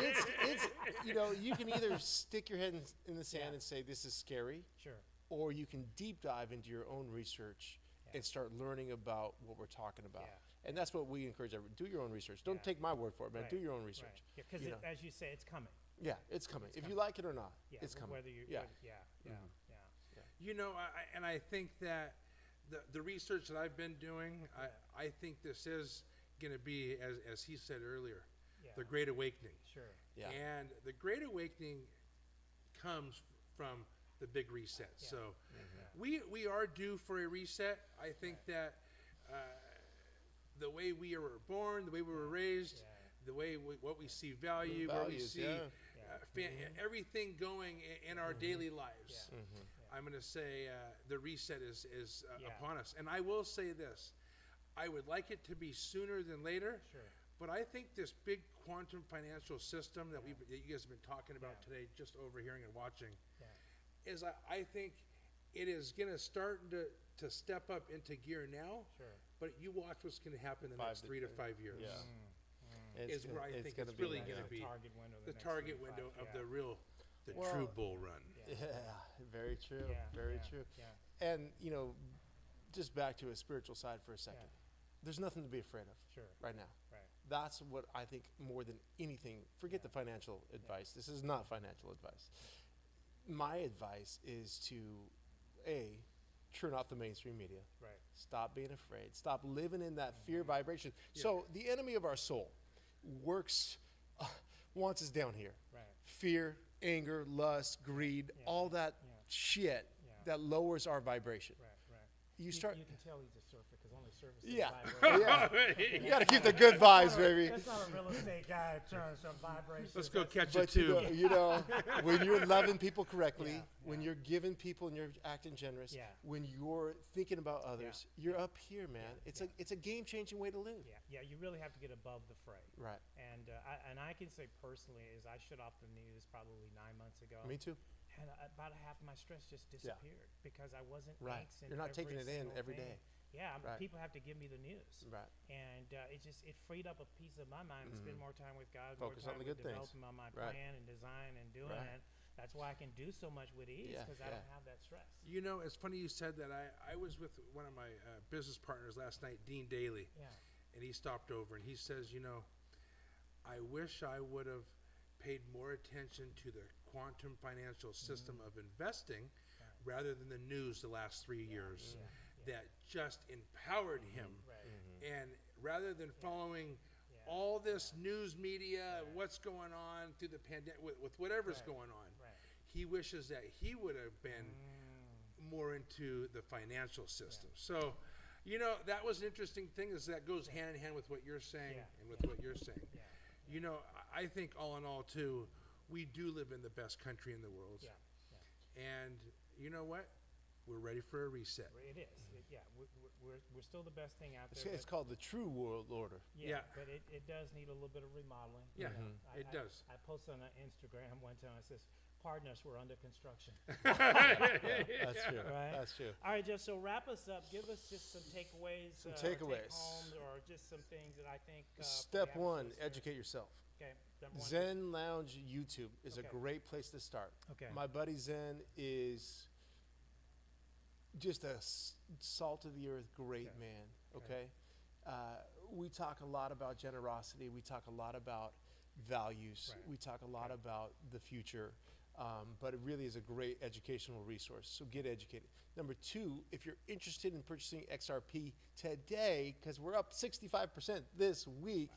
Speaker 2: This is, it's you can either stick your head in the sand
Speaker 1: Yeah.
Speaker 2: and say this is scary,
Speaker 1: Sure.
Speaker 2: or you can deep dive into your own research
Speaker 1: Yeah.
Speaker 2: and start learning about what we're talking about.
Speaker 1: Yeah.
Speaker 2: And that's what we encourage everyone. Do your own research. Don't
Speaker 1: Yeah.
Speaker 2: take my word for it, man.
Speaker 1: Right,
Speaker 2: Do your own research.
Speaker 1: Because
Speaker 2: you know.
Speaker 1: as you say, it's coming.
Speaker 2: Yeah, it's coming. If you
Speaker 1: coming.
Speaker 2: like it or not,
Speaker 1: Yeah,
Speaker 2: it's coming.
Speaker 1: Whether you,
Speaker 2: yeah.
Speaker 1: yeah, yeah.
Speaker 4: You know, I think that the research that I've been doing, I think this is going to be, as he said earlier,
Speaker 1: Yeah.
Speaker 4: the Great Awakening.
Speaker 1: Sure.
Speaker 2: Yeah.
Speaker 4: And the Great Awakening comes from the big reset.
Speaker 1: Yeah.
Speaker 4: So we are due for a reset. I think that the way we were born, the way we were raised,
Speaker 1: Yeah.
Speaker 4: the way what we see value, where we
Speaker 2: Values,
Speaker 4: see
Speaker 2: yeah.
Speaker 4: everything going in our daily lives.
Speaker 1: Yeah.
Speaker 4: I'm going to say the reset is
Speaker 1: Yeah.
Speaker 4: upon us. And I will say this. I would like it to be sooner than later.
Speaker 1: Sure.
Speaker 4: But I think this big quantum financial system that that you guys have been talking about
Speaker 1: Yeah.
Speaker 4: today, just overhearing and watching,
Speaker 1: Yeah.
Speaker 4: is I think it is going to start to step up into gear now.
Speaker 1: Sure.
Speaker 4: But you watch what's going to happen in the next 3 to 5 years.
Speaker 2: Yeah.
Speaker 4: Is where I think
Speaker 2: gonna
Speaker 4: it's
Speaker 2: be
Speaker 4: really
Speaker 2: like
Speaker 4: going to
Speaker 2: that.
Speaker 4: be
Speaker 1: Target window.
Speaker 4: the
Speaker 1: next
Speaker 4: target
Speaker 1: 3 to 5,
Speaker 4: window of
Speaker 1: yeah.
Speaker 4: the
Speaker 2: Well,
Speaker 4: true bull run.
Speaker 2: Yeah, very true.
Speaker 1: Yeah,
Speaker 2: Very
Speaker 1: yeah,
Speaker 2: true.
Speaker 1: yeah.
Speaker 2: And just back to a spiritual side for a second. There's nothing to be afraid of
Speaker 1: Sure.
Speaker 2: right now.
Speaker 1: Right.
Speaker 2: That's what I think more than anything. Forget the financial advice. This is not financial advice. My advice is to turn off the mainstream media.
Speaker 1: Right.
Speaker 2: Stop being afraid. Stop living in that fear vibration. So the enemy of our soul works, wants us down here.
Speaker 1: Right.
Speaker 2: Fear, anger, lust, greed, all that shit that lowers our vibration.
Speaker 1: Right.
Speaker 2: You start.
Speaker 1: You can tell he's a surfer because only surfers.
Speaker 2: Yeah.
Speaker 1: Vibrate.
Speaker 2: You got to keep the good vibes, baby.
Speaker 1: That's not a real estate guy trying some vibrations.
Speaker 4: Let's go catch
Speaker 2: But
Speaker 4: it too.
Speaker 2: you know, when you're loving people correctly,
Speaker 1: Yeah,
Speaker 2: when you're giving people and you're acting generous,
Speaker 1: Yeah.
Speaker 2: when you're thinking about others, you're up here, man. It's a game-changing way to live.
Speaker 1: Yeah. You really have to get above the fray.
Speaker 2: Right.
Speaker 1: And I can say personally, is I shut off the news probably 9 months ago.
Speaker 2: Me too.
Speaker 1: And about half of my stress just disappeared because I wasn't
Speaker 2: Right.
Speaker 1: angst in
Speaker 2: You're not taking it in
Speaker 1: single
Speaker 2: every
Speaker 1: thing.
Speaker 2: day.
Speaker 1: Yeah,
Speaker 2: Right.
Speaker 1: people have to give me the news.
Speaker 2: Right.
Speaker 1: And it freed up a piece of my mind to spend more time with God,
Speaker 2: Focus
Speaker 1: more
Speaker 2: on
Speaker 1: time
Speaker 2: the
Speaker 1: with
Speaker 2: good things.
Speaker 1: developing on my
Speaker 2: Right.
Speaker 1: plan and design and doing
Speaker 2: Right.
Speaker 1: it. That's why I can do so much with ease
Speaker 2: Yeah,
Speaker 1: because I don't have that stress.
Speaker 4: You know, it's funny you said that. I was with one of my business partners last night, Dean Daly,
Speaker 1: Yeah.
Speaker 4: and he stopped over and he says, you know, I wish I would have paid more attention to the quantum financial system of investing rather than the news the last 3 years that just empowered him.
Speaker 1: Right.
Speaker 4: And rather than following all this news media, what's going on through the pandemic, with whatever's going on,
Speaker 1: Right.
Speaker 4: he wishes that he would have been more into the financial system. So, you know, that was an interesting thing, is that goes hand in hand with what you're saying and with what you're saying.
Speaker 1: Yeah.
Speaker 4: You know, I think all in all, too, we do live in the best country in the world.
Speaker 1: Yeah.
Speaker 4: And you know what? We're ready for a reset.
Speaker 1: It is. We're still the best thing out there.
Speaker 2: It's called the true world order.
Speaker 4: Yeah.
Speaker 1: But it does need a little bit of remodeling.
Speaker 4: Yeah,
Speaker 1: I-
Speaker 4: it does.
Speaker 1: I posted on Instagram one time. It says, "Pardon us, we're under construction."
Speaker 2: That's true.
Speaker 1: Right.
Speaker 2: That's true.
Speaker 1: All right, Jeff. So wrap us up. Give us just some takeaways.
Speaker 2: Some
Speaker 1: or
Speaker 2: takeaways.
Speaker 1: take-homes, or just some things that I think.
Speaker 2: Step
Speaker 1: the
Speaker 2: one,
Speaker 1: listeners-
Speaker 2: educate yourself.
Speaker 1: Okay. Number one.
Speaker 2: Zen Lounge YouTube is
Speaker 1: Okay.
Speaker 2: a great place to start.
Speaker 1: Okay.
Speaker 2: My buddy Zen is just a salt of the earth great
Speaker 1: Okay.
Speaker 2: man. Okay. We talk a lot about generosity. We talk a lot about values.
Speaker 1: Right.
Speaker 2: We talk a lot about the future. But it really is a great educational resource. So get educated. Number two, if you're interested in purchasing XRP today, because we're up 65% this week,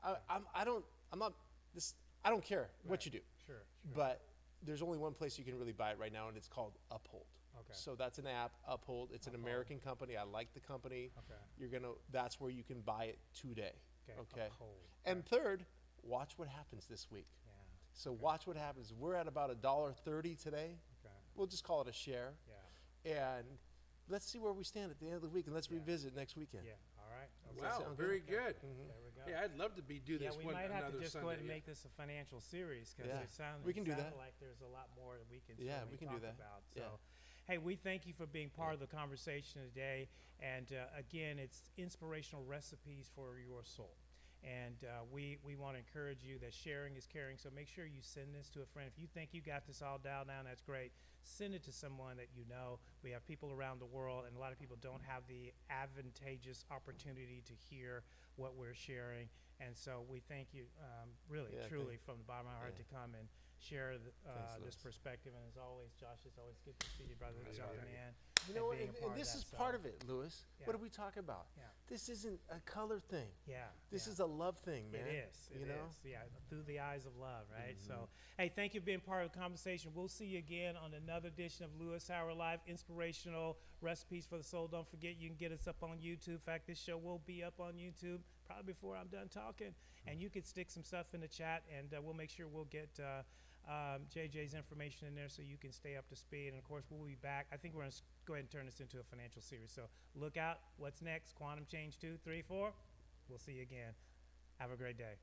Speaker 2: I don't care what you do.
Speaker 1: Sure.
Speaker 2: But there's only one place you can really buy it right now, and it's called Uphold.
Speaker 1: Okay.
Speaker 2: So that's an app, Uphold. It's an American company. I like the company.
Speaker 1: Okay.
Speaker 2: That's where you can buy it today. Okay.
Speaker 1: Uphold.
Speaker 2: And third, watch what happens this week.
Speaker 1: Yeah.
Speaker 2: So watch what happens. We're at about $1.30 today.
Speaker 1: Okay.
Speaker 2: We'll just call it a share.
Speaker 1: Yeah.
Speaker 2: And let's see where we stand at the end of the week, and let's revisit next weekend.
Speaker 1: Yeah. All right.
Speaker 2: Does that
Speaker 4: Wow,
Speaker 2: sound
Speaker 4: very
Speaker 2: good?
Speaker 4: good.
Speaker 1: There we go.
Speaker 4: Yeah, I'd love to do
Speaker 1: Yeah,
Speaker 4: this
Speaker 1: we
Speaker 4: one
Speaker 1: might have
Speaker 4: another
Speaker 1: to just
Speaker 4: Sunday.
Speaker 1: go ahead and make this a financial series because
Speaker 2: Yeah.
Speaker 1: we
Speaker 2: can do that.
Speaker 1: like there's a lot more that we can
Speaker 2: Yeah,
Speaker 1: certainly
Speaker 2: we can do
Speaker 1: talk
Speaker 2: that.
Speaker 1: about.
Speaker 2: Yeah.
Speaker 1: So, hey, we thank you for being part of the conversation today. And again, it's inspirational recipes for your soul. And we want to encourage you that sharing is caring. So make sure you send this to a friend. If you think you got this all dialed down, that's great. Send it to someone that you know. We have people around the world, and a lot of people don't have the advantageous opportunity to hear what we're sharing. And so we thank you, really,
Speaker 2: Yeah,
Speaker 1: truly, from the bottom of my heart to come and share
Speaker 2: Thanks,
Speaker 1: this
Speaker 2: Louis.
Speaker 1: perspective. And as always, Josh, it's always good to see you, brother, jumping in.
Speaker 2: You know,
Speaker 1: being a part
Speaker 2: and
Speaker 1: of
Speaker 2: this
Speaker 1: that.
Speaker 2: is
Speaker 1: So,
Speaker 2: part of it, Louis.
Speaker 1: Yeah.
Speaker 2: What do we talk about?
Speaker 1: Yeah.
Speaker 2: This isn't a color thing.
Speaker 1: Yeah.
Speaker 2: This
Speaker 1: yeah.
Speaker 2: is a love thing, man.
Speaker 1: It is.
Speaker 2: You know?
Speaker 1: Yeah, through the eyes of love, right? So, hey, thank you for being part of the conversation. We'll see you again on another edition of Lewis Howard Live, inspirational recipes for the soul. Don't forget, you can get us up on YouTube. In fact, this show will be up on YouTube probably before I'm done talking. And you can stick some stuff in the chat, and we'll make sure we'll get JJ's information in there so you can stay up to speed. And, of course, we'll be back. I think we're going to go ahead and turn this into a financial series. So look out. What's next? Quantum Change 2, 3, 4. We'll see you again. Have a great day.